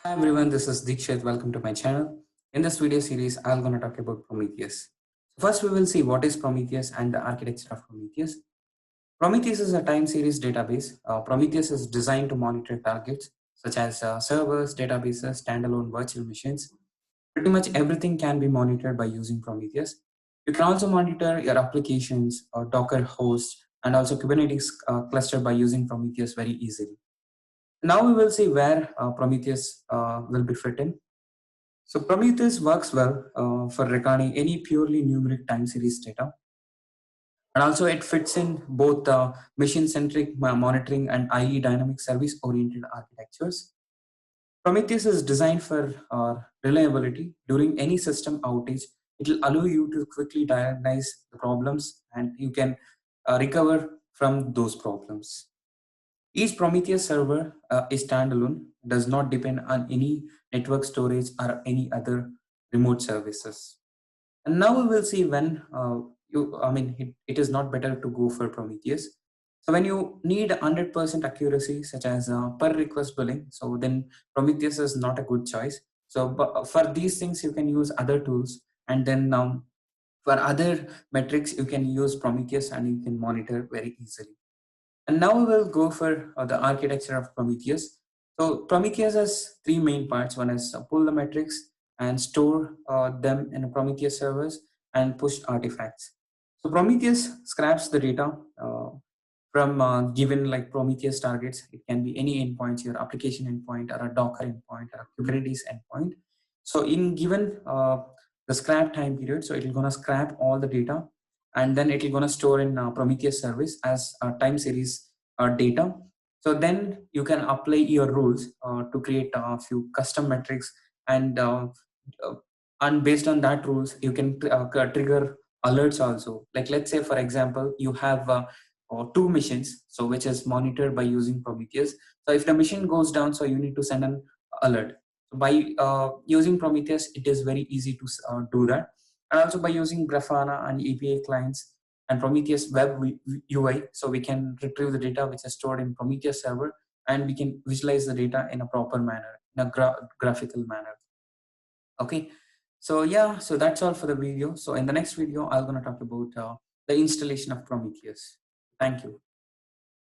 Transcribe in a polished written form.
Hi everyone, this is Dikshit. Welcome to my channel. In this video series, I'm going to talk about Prometheus. First, we will see what is Prometheus and the architecture of Prometheus. Prometheus is a time series database. Prometheus is designed to monitor targets such as servers, databases, standalone virtual machines. Pretty much everything can be monitored by using Prometheus. You can also monitor your applications, Docker hosts, and also Kubernetes cluster by using Prometheus very easily. Now we will see where Prometheus will be fit in. So Prometheus works well for recording any purely numeric time series data. And also it fits in both machine-centric monitoring and highly dynamic service-oriented architectures. Prometheus is designed for reliability during any system outage. It will allow you to quickly diagnose the problems and you can recover from those problems. Each Prometheus server is standalone, does not depend on any network storage or any other remote services. And now we will see when it is not better to go for Prometheus. So when you need 100% accuracy, such as per request billing, so then Prometheus is not a good choice. So for these things, you can use other tools. And then for other metrics, you can use Prometheus and you can monitor very easily. And now we will go for the architecture of Prometheus. So Prometheus has three main parts. One is pull the metrics and store them in a Prometheus servers and push artifacts. So Prometheus scraps the data from given like Prometheus targets. It can be any endpoint, your application endpoint or a Docker endpoint or a Kubernetes endpoint. So in given the scrap time period, so it is going to scrap all the data and then it is going to store in Prometheus service as time series data. So then you can apply your rules to create a few custom metrics and based on that rules you can trigger alerts also. Like let's say for example you have two machines, so which is monitored by using Prometheus. So if the machine goes down, so you need to send an alert. So by using Prometheus, it is very easy to do that. And also by using Grafana and API clients and Prometheus web UI, so we can retrieve the data which is stored in Prometheus server and we can visualize the data in a proper manner, in a graphical manner. Okay, so yeah, so that's all for the video. So in the next video, I'm going to talk about the installation of Prometheus. Thank you.